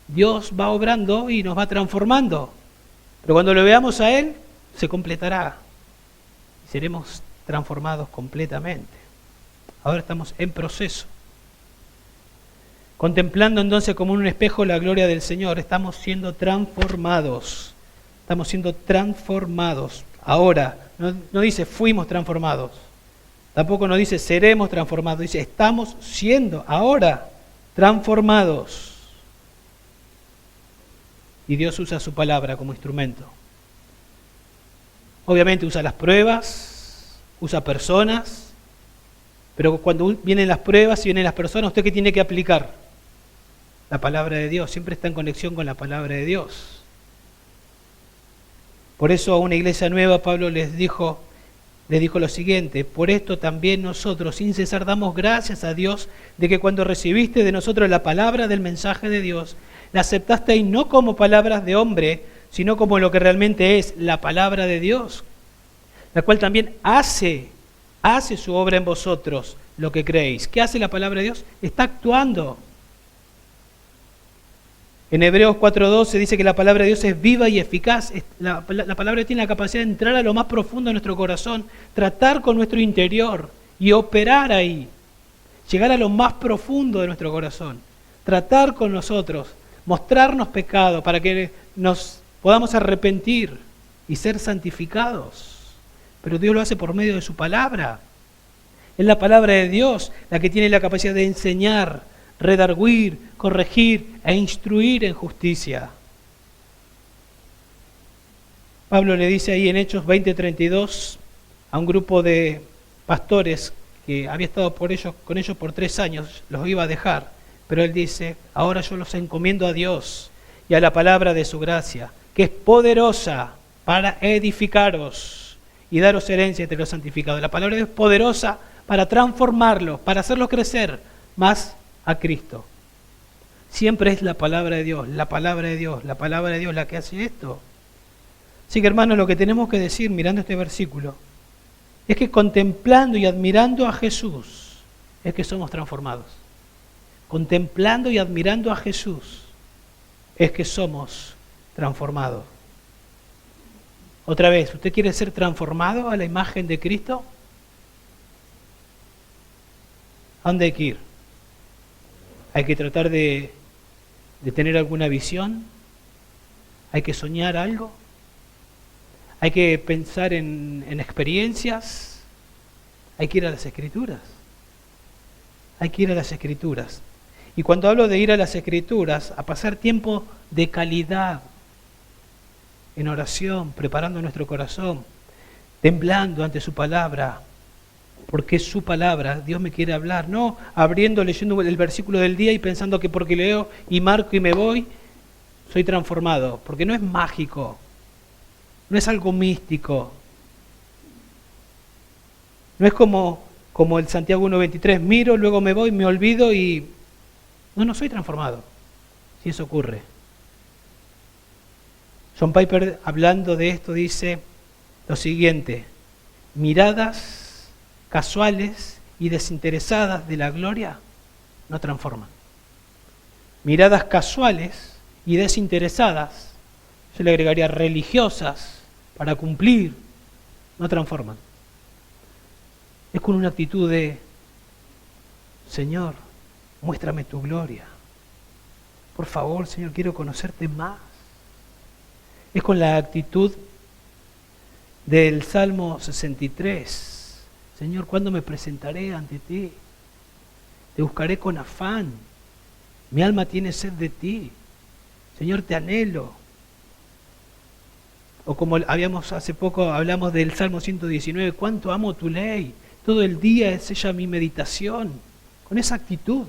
Dios va obrando y nos va transformando. Pero cuando lo veamos a Él, se completará. Y seremos transformados completamente. Ahora estamos en proceso. Contemplando entonces como en un espejo la gloria del Señor, estamos siendo transformados. Estamos siendo transformados. Ahora, no dice fuimos transformados. Tampoco nos dice seremos transformados. Dice estamos siendo ahora transformados. Y Dios usa su palabra como instrumento. Obviamente usa las pruebas, usa personas, pero cuando vienen las pruebas y vienen las personas, ¿usted qué tiene que aplicar? La palabra de Dios, siempre está en conexión con la palabra de Dios. Por eso a una iglesia nueva Pablo les dijo lo siguiente, por esto también nosotros sin cesar damos gracias a Dios de que cuando recibiste de nosotros la palabra del mensaje de Dios, la aceptasteis no como palabras de hombre, sino como lo que realmente es la palabra de Dios, la cual también hace su obra en vosotros, lo que creéis. ¿Qué hace la palabra de Dios? Está actuando. En Hebreos 4:12 dice que la palabra de Dios es viva y eficaz. La palabra tiene la capacidad de entrar a lo más profundo de nuestro corazón, tratar con nuestro interior y operar ahí. Llegar a lo más profundo de nuestro corazón, tratar con nosotros, mostrarnos pecado para que nos podamos arrepentir y ser santificados. Pero Dios lo hace por medio de su palabra. Es la palabra de Dios la que tiene la capacidad de enseñar, redarguir, corregir e instruir en justicia. Pablo le dice ahí en Hechos 20:32 a un grupo de pastores que había estado con ellos por 3 años, los iba a dejar, pero Él dice, ahora yo los encomiendo a Dios y a la palabra de su gracia, que es poderosa para edificaros y daros herencia entre los santificados. La palabra de Dios es poderosa para transformarlos, para hacerlos crecer más a Cristo. Siempre es la palabra de Dios, la palabra de Dios, la palabra de Dios la que hace esto. Así que hermanos, lo que tenemos que decir mirando este versículo es que contemplando y admirando a Jesús es que somos transformados. Contemplando y admirando a Jesús es que somos transformados. Otra vez, ¿usted quiere ser transformado a la imagen de Cristo? ¿A dónde hay que ir? Hay que tratar de tener alguna visión. Hay que soñar algo. Hay que pensar en experiencias. Hay que ir a las Escrituras. Hay que ir a las Escrituras. Y cuando hablo de ir a las Escrituras, a pasar tiempo de calidad en oración, preparando nuestro corazón, temblando ante su palabra, porque es su palabra, Dios me quiere hablar, no abriendo, leyendo el versículo del día y pensando que porque leo y marco y me voy, soy transformado, porque no es mágico, no es algo místico, no es como el Santiago 1:23, miro, luego me voy, me olvido y no soy transformado, si eso ocurre. John Piper, hablando de esto, dice lo siguiente: miradas casuales y desinteresadas de la gloria no transforman. Miradas casuales y desinteresadas, yo le agregaría religiosas para cumplir, no transforman. Es con una actitud de, Señor, muéstrame tu gloria. Por favor, Señor, quiero conocerte más. Es con la actitud del Salmo 63. Señor, ¿cuándo me presentaré ante ti? Te buscaré con afán. Mi alma tiene sed de ti. Señor, te anhelo. O como hace poco hablamos del Salmo 119, cuánto amo tu ley. Todo el día es ella mi meditación. Con esa actitud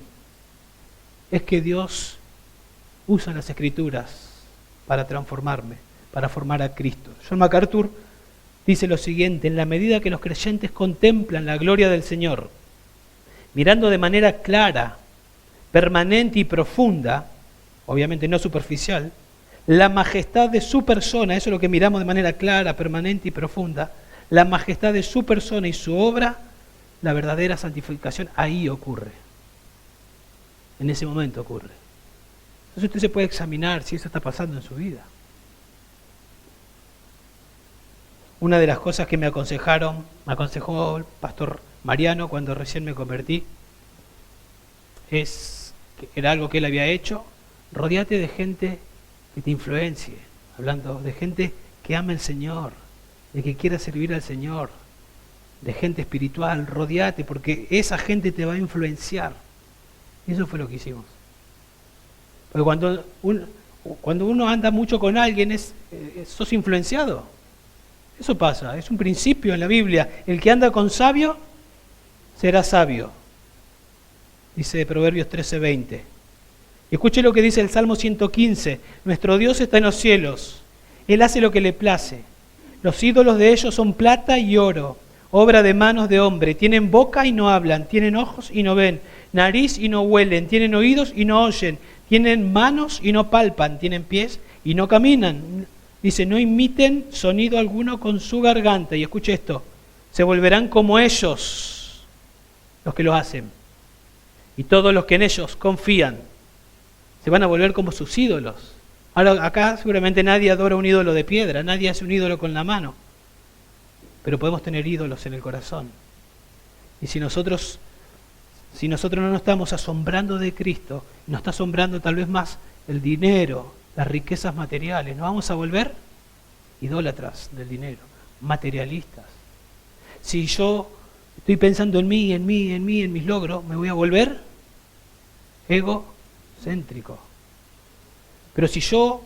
es que Dios usa las Escrituras para transformarme, para formar a Cristo. John MacArthur dice lo siguiente: en la medida que los creyentes contemplan la gloria del Señor, mirando de manera clara, permanente y profunda, obviamente no superficial, la majestad de su persona, eso es lo que miramos de manera clara, permanente y profunda, la majestad de su persona y su obra, la verdadera santificación ahí ocurre. En ese momento ocurre. Entonces usted se puede examinar si eso está pasando en su vida. Una de las cosas que me aconsejó el pastor Mariano cuando recién me convertí, era algo que él había hecho: rodéate de gente que te influencie, hablando de gente que ama al Señor, de que quiera servir al Señor, de gente espiritual, rodéate, porque esa gente te va a influenciar. Y eso fue lo que hicimos. Porque cuando uno anda mucho con alguien, sos influenciado. Eso pasa, es un principio en la Biblia. El que anda con sabio, será sabio. Dice Proverbios 13:20. Y escuche lo que dice el Salmo 115. Nuestro Dios está en los cielos. Él hace lo que le place. Los ídolos de ellos son plata y oro, obra de manos de hombre. Tienen boca y no hablan, tienen ojos y no ven, nariz y no huelen, tienen oídos y no oyen, tienen manos y no palpan, tienen pies y no caminan. Dice, no imiten sonido alguno con su garganta. Y escuche esto, se volverán como ellos, los que lo hacen. Y todos los que en ellos confían, se van a volver como sus ídolos. Ahora acá seguramente nadie adora un ídolo de piedra, nadie hace un ídolo con la mano. Pero podemos tener ídolos en el corazón. Y si nosotros no nos estamos asombrando de Cristo, nos está asombrando tal vez más el dinero, las riquezas materiales, nos vamos a volver idólatras del dinero, materialistas. Si yo estoy pensando en mí, en mis logros, me voy a volver egocéntrico. Pero si yo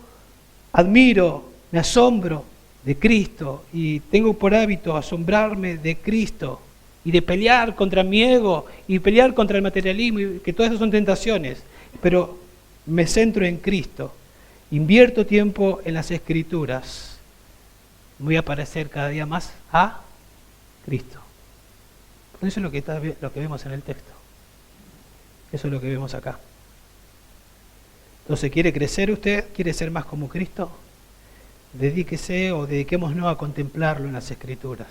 admiro, me asombro de Cristo y tengo por hábito asombrarme de Cristo y de pelear contra mi ego y pelear contra el materialismo, y que todas esas son tentaciones, pero me centro en Cristo, invierto tiempo en las Escrituras, voy a parecer cada día más a Cristo. Eso es lo que vemos en el texto. Eso es lo que vemos acá. Entonces, ¿quiere crecer usted? ¿Quiere ser más como Cristo? Dedíquese o dediquémonos a contemplarlo en las Escrituras.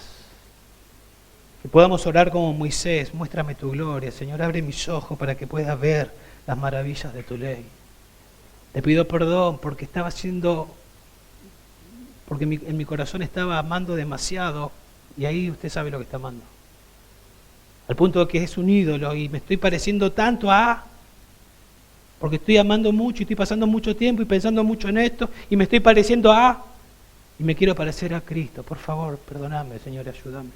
Que podamos orar como Moisés: muéstrame tu gloria, Señor, abre mis ojos para que pueda ver las maravillas de tu ley. Te pido perdón porque en mi corazón estaba amando demasiado, y ahí usted sabe lo que está amando. Al punto de que es un ídolo y me estoy pareciendo tanto porque estoy amando mucho y estoy pasando mucho tiempo y pensando mucho en esto y me estoy pareciendo y me quiero parecer a Cristo. Por favor, perdóname, Señor, ayúdame.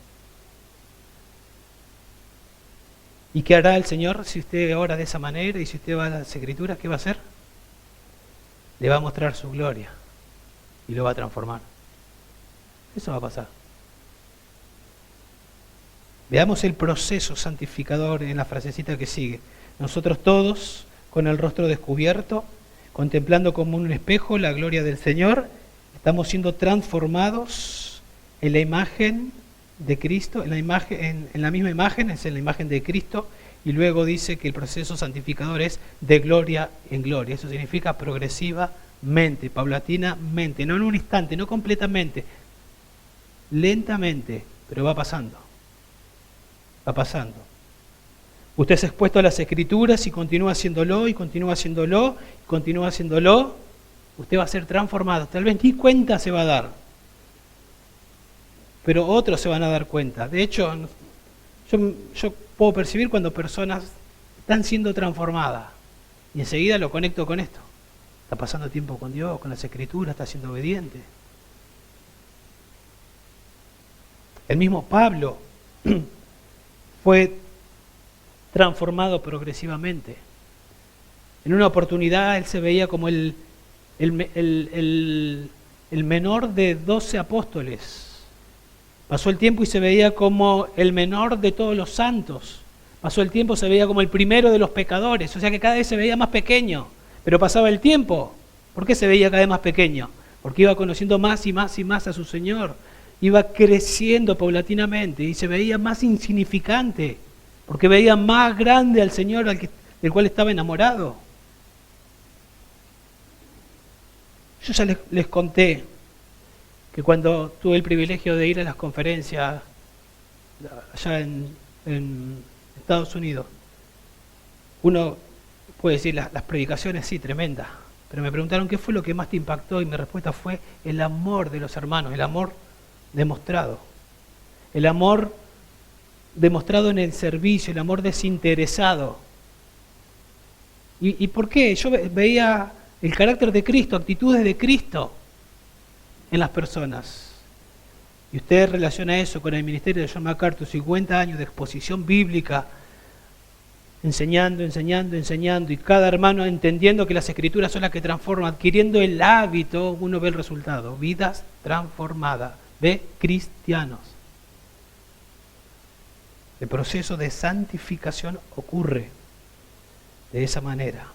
¿Y qué hará el Señor si usted ora de esa manera y si usted va a las Escrituras? ¿Qué va a hacer? Le va a mostrar su gloria y lo va a transformar. Eso va a pasar. Veamos el proceso santificador en la frasecita que sigue. Nosotros todos, con el rostro descubierto, contemplando como un espejo la gloria del Señor, estamos siendo transformados en la imagen de Cristo, en la misma imagen, es en la imagen de Cristo, y luego dice que el proceso santificador es de gloria en gloria. Eso significa progresivamente, paulatinamente, no en un instante, no completamente, lentamente, pero va pasando. Va pasando. Usted es expuesto a las Escrituras y continúa haciéndolo, y continúa haciéndolo, y continúa haciéndolo. Usted va a ser transformado. Tal vez ni cuenta se va a dar, pero otros se van a dar cuenta. De hecho, yo puedo percibir cuando personas están siendo transformadas, y enseguida lo conecto con esto. Está pasando tiempo con Dios, con las Escrituras, está siendo obediente. El mismo Pablo fue transformado progresivamente. En una oportunidad él se veía como el menor de 12 apóstoles. Pasó el tiempo y se veía como el menor de todos los santos. Pasó el tiempo, se veía como el primero de los pecadores. O sea que cada vez se veía más pequeño. Pero pasaba el tiempo. ¿Por qué se veía cada vez más pequeño? Porque iba conociendo más y más y más a su Señor. Iba creciendo paulatinamente y se veía más insignificante, porque veía más grande al Señor del cual estaba enamorado. Yo ya les conté que cuando tuve el privilegio de ir a las conferencias allá en Estados Unidos, uno puede decir las predicaciones, sí, tremendas, pero me preguntaron qué fue lo que más te impactó y mi respuesta fue el amor de los hermanos, el amor demostrado. El amor demostrado en el servicio, el amor desinteresado. ¿Y por qué? Yo veía el carácter de Cristo, actitudes de Cristo en las personas. Y usted relaciona eso con el ministerio de John MacArthur, 50 años de exposición bíblica, enseñando, y cada hermano entendiendo que las Escrituras son las que transforman, adquiriendo el hábito, uno ve el resultado, vidas transformadas, ve cristianos. El proceso de santificación ocurre de esa manera.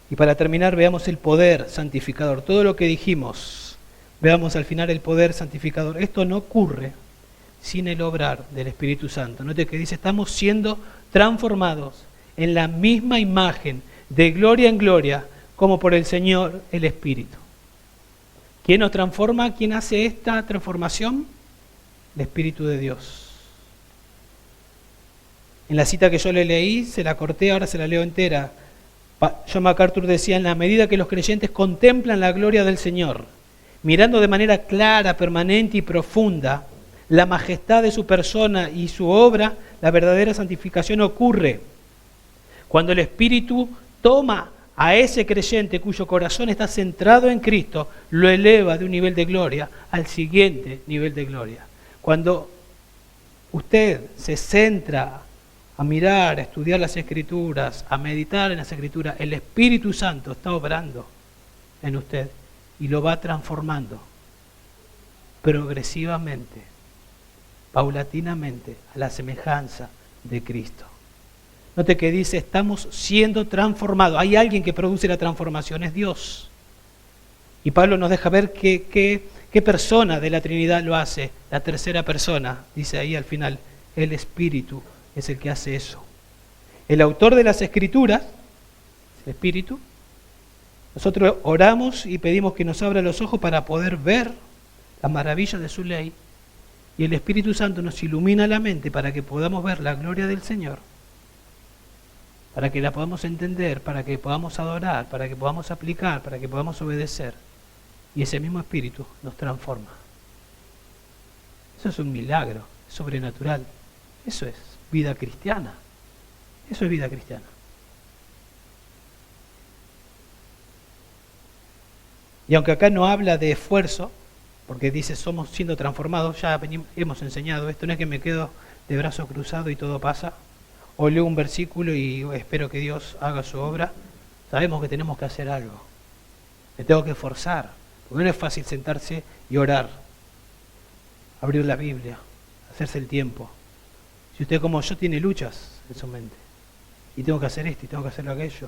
Y para terminar, veamos el poder santificador. Todo lo que dijimos, veamos al final el poder santificador. Esto no ocurre sin el obrar del Espíritu Santo. Note que dice, estamos siendo transformados en la misma imagen, de gloria en gloria, como por el Señor, el Espíritu. ¿Quién nos transforma? ¿Quién hace esta transformación? El Espíritu de Dios. En la cita que yo le leí, se la corté, ahora se la leo entera. John MacArthur decía, en la medida que los creyentes contemplan la gloria del Señor, mirando de manera clara, permanente y profunda la majestad de su persona y su obra, la verdadera santificación ocurre cuando el Espíritu toma a ese creyente cuyo corazón está centrado en Cristo, lo eleva de un nivel de gloria al siguiente nivel de gloria. Cuando usted se centra a mirar, a estudiar las Escrituras, a meditar en las Escrituras, el Espíritu Santo está obrando en usted y lo va transformando progresivamente, paulatinamente a la semejanza de Cristo. Note que dice, estamos siendo transformados. Hay alguien que produce la transformación, es Dios. Y Pablo nos deja ver qué persona de la Trinidad lo hace. La tercera persona, dice ahí al final, el Espíritu es el que hace eso. El autor de las Escrituras, el Espíritu, nosotros oramos y pedimos que nos abra los ojos para poder ver las maravillas de su ley. Y el Espíritu Santo nos ilumina la mente para que podamos ver la gloria del Señor, para que la podamos entender, para que podamos adorar, para que podamos aplicar, para que podamos obedecer. Y ese mismo Espíritu nos transforma. Eso es un milagro, es sobrenatural. Eso es vida cristiana. Eso es vida cristiana. Y aunque acá no habla de esfuerzo, porque dice somos siendo transformados, ya hemos enseñado esto, no es que me quedo de brazos cruzados y todo pasa, o leo un versículo y espero que Dios haga su obra. Sabemos que tenemos que hacer algo, me tengo que esforzar, porque no es fácil sentarse y orar, abrir la Biblia, hacerse el tiempo. Si usted como yo tiene luchas en su mente, y tengo que hacer esto y tengo que hacer aquello,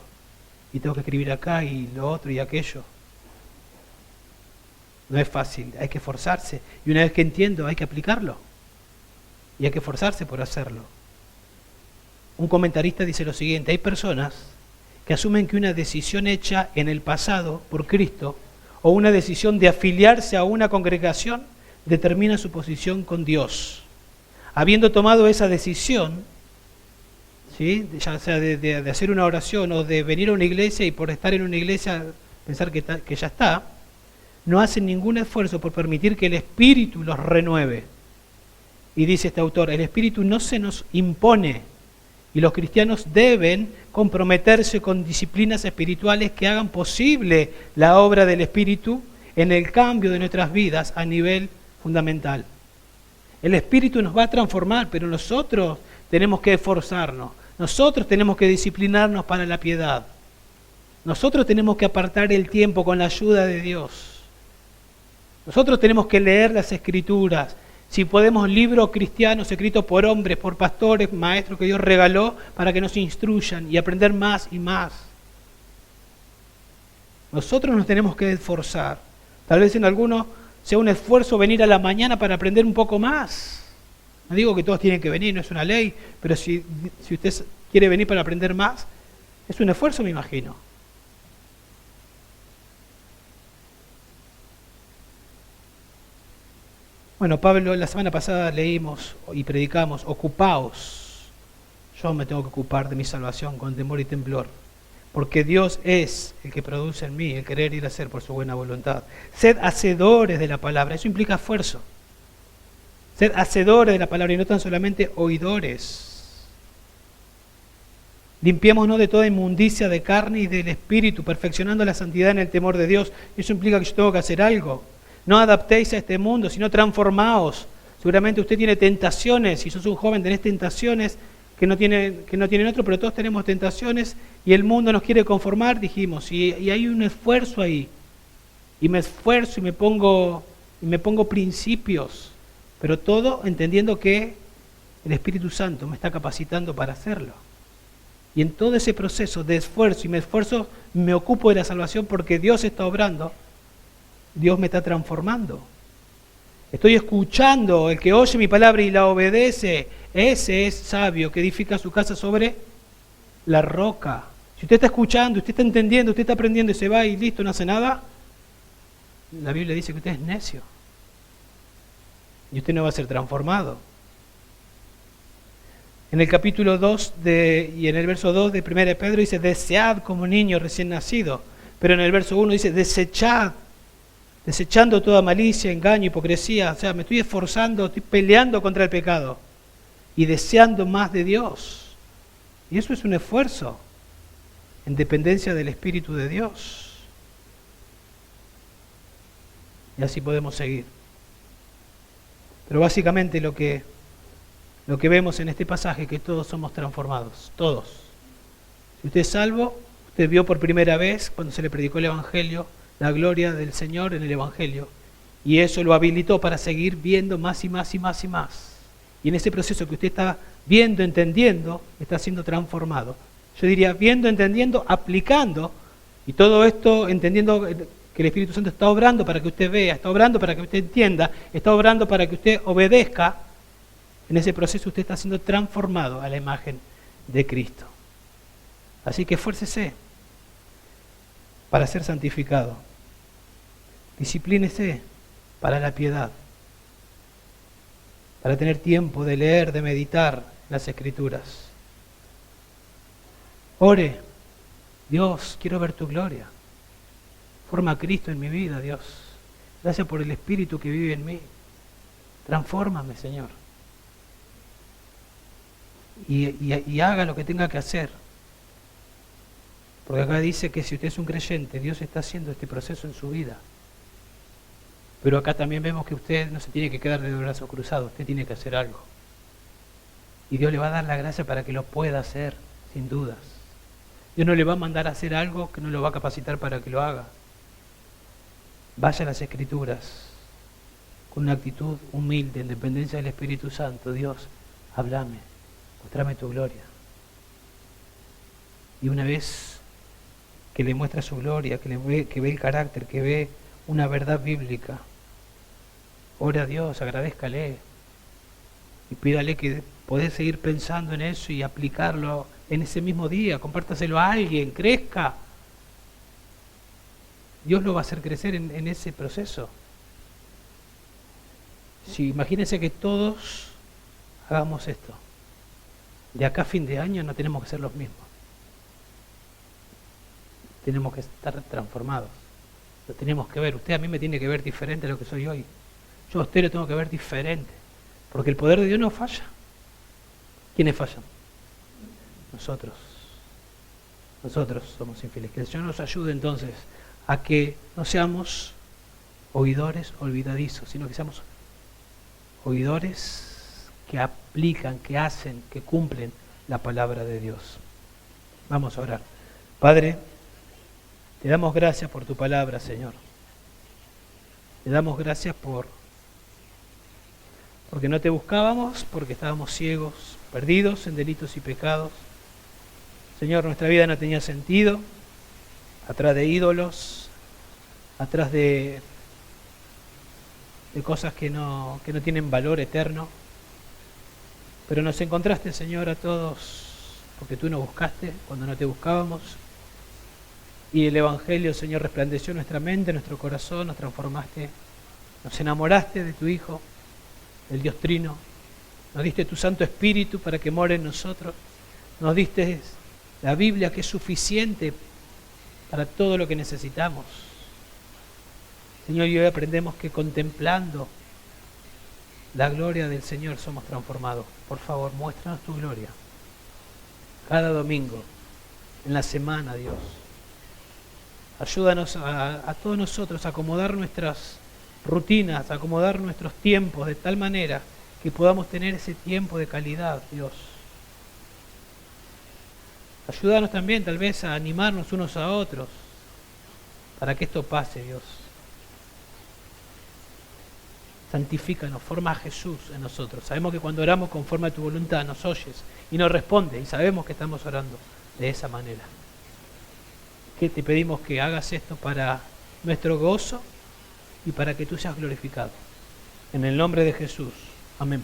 y tengo que escribir acá y lo otro y aquello, no es fácil, hay que esforzarse. Y una vez que entiendo, hay que aplicarlo. Y hay que esforzarse por hacerlo. Un comentarista dice lo siguiente, hay personas que asumen que una decisión hecha en el pasado por Cristo, o una decisión de afiliarse a una congregación, determina su posición con Dios. Habiendo tomado esa decisión, ¿sí?, ya sea de hacer una oración o de venir a una iglesia y por estar en una iglesia pensar que ya está, no hacen ningún esfuerzo por permitir que el Espíritu los renueve. Y dice este autor, el Espíritu no se nos impone y los cristianos deben comprometerse con disciplinas espirituales que hagan posible la obra del Espíritu en el cambio de nuestras vidas a nivel fundamental. El Espíritu nos va a transformar, pero nosotros tenemos que esforzarnos, nosotros tenemos que disciplinarnos para la piedad, nosotros tenemos que apartar el tiempo con la ayuda de Dios. Nosotros tenemos que leer las Escrituras. Si podemos, libros cristianos escritos por hombres, por pastores, maestros que Dios regaló para que nos instruyan y aprender más y más. Nosotros nos tenemos que esforzar. Tal vez en algunos sea un esfuerzo venir a la mañana para aprender un poco más. No digo que todos tienen que venir, no es una ley, pero si usted quiere venir para aprender más, es un esfuerzo, me imagino. Bueno, Pablo, la semana pasada leímos y predicamos, ocupaos. Yo me tengo que ocupar de mi salvación con temor y temblor, porque Dios es el que produce en mí el querer ir a hacer por su buena voluntad. Sed hacedores de la palabra, eso implica esfuerzo. Sed hacedores de la palabra y no tan solamente oidores. Limpiémonos de toda inmundicia de carne y del espíritu, perfeccionando la santidad en el temor de Dios. Eso implica que yo tengo que hacer algo. No adaptéis a este mundo, sino transformaos. Seguramente usted tiene tentaciones, si sos un joven tenés tentaciones que no tienen otro, pero todos tenemos tentaciones y el mundo nos quiere conformar, dijimos, y hay un esfuerzo ahí. Y me esfuerzo y me pongo principios, pero todo entendiendo que el Espíritu Santo me está capacitando para hacerlo. Y en todo ese proceso de esfuerzo y me esfuerzo, me ocupo de la salvación porque Dios está obrando. Dios me está transformando. Estoy escuchando, el que oye mi palabra y la obedece, ese es sabio que edifica su casa sobre la roca. Si usted está escuchando, usted está entendiendo, usted está aprendiendo y se va y listo, no hace nada, la Biblia dice que usted es necio. Y usted no va a ser transformado. En el capítulo 2 y en el verso 2 de 1 Pedro dice, desead como niño recién nacido. Pero en el verso 1 dice, desechad. Desechando toda malicia, engaño, hipocresía. O sea, me estoy esforzando, estoy peleando contra el pecado y deseando más de Dios. Y eso es un esfuerzo en dependencia del Espíritu de Dios. Y así podemos seguir. Pero básicamente lo que vemos en este pasaje es que todos somos transformados, todos. Si usted es salvo, usted vio por primera vez cuando se le predicó el Evangelio, la gloria del Señor en el Evangelio, y eso lo habilitó para seguir viendo más y más y más y más. Y en ese proceso que usted está viendo, entendiendo, está siendo transformado. Yo diría, viendo, entendiendo, aplicando, y todo esto entendiendo que el Espíritu Santo está obrando para que usted vea, está obrando para que usted entienda, está obrando para que usted obedezca. En ese proceso usted está siendo transformado a la imagen de Cristo. Así que esfuércese para ser santificado. Disciplínese para la piedad, para tener tiempo de leer, de meditar las Escrituras. Ore, Dios, quiero ver tu gloria. Forma a Cristo en mi vida, Dios. Gracias por el Espíritu que vive en mí. Transfórmame, Señor. Y haga lo que tenga que hacer. Porque acá dice que si usted es un creyente, Dios está haciendo este proceso en su vida. Pero acá también vemos que usted no se tiene que quedar de brazos cruzados, usted tiene que hacer algo. Y Dios le va a dar la gracia para que lo pueda hacer, sin dudas. Dios no le va a mandar a hacer algo que no lo va a capacitar para que lo haga. Vaya a las Escrituras con una actitud humilde, en dependencia del Espíritu Santo. Dios, háblame, mostrame tu gloria. Y una vez que le muestra su gloria, que ve el carácter, que ve una verdad bíblica, ore a Dios, agradézcale y pídale que podés seguir pensando en eso y aplicarlo en ese mismo día, compártaselo a alguien, crezca. Dios lo va a hacer crecer en ese proceso. Si imagínense que todos hagamos esto, de acá a fin de año no tenemos que ser los mismos. Tenemos que estar transformados. Lo tenemos que ver. Usted a mí me tiene que ver diferente a lo que soy hoy. Yo a usted lo tengo que ver diferente. Porque el poder de Dios no falla. ¿Quiénes fallan? Nosotros. Nosotros somos infieles. Que el Señor nos ayude entonces a que no seamos oidores olvidadizos, sino que seamos oidores que aplican, que hacen, que cumplen la palabra de Dios. Vamos a orar. Padre, te damos gracias por tu palabra, Señor. Te damos gracias porque no te buscábamos, porque estábamos ciegos, perdidos en delitos y pecados. Señor, nuestra vida no tenía sentido, atrás de ídolos, atrás de cosas que no tienen valor eterno. Pero nos encontraste, Señor, a todos, porque tú nos buscaste cuando no te buscábamos. Y el Evangelio, Señor, resplandeció en nuestra mente, en nuestro corazón, nos transformaste, nos enamoraste de tu Hijo, del Dios Trino, nos diste tu Santo Espíritu para que more en nosotros, nos diste la Biblia que es suficiente para todo lo que necesitamos. Señor, y hoy aprendemos que contemplando la gloria del Señor somos transformados. Por favor, muéstranos tu gloria cada domingo, en la semana, Dios. Ayúdanos a todos nosotros a acomodar nuestras rutinas, a acomodar nuestros tiempos de tal manera que podamos tener ese tiempo de calidad, Dios. Ayúdanos también tal vez a animarnos unos a otros para que esto pase, Dios. Santifícanos, forma a Jesús en nosotros. Sabemos que cuando oramos conforme a tu voluntad nos oyes y nos responde y sabemos que estamos orando de esa manera. Que te pedimos que hagas esto para nuestro gozo y para que tú seas glorificado. En el nombre de Jesús. Amén.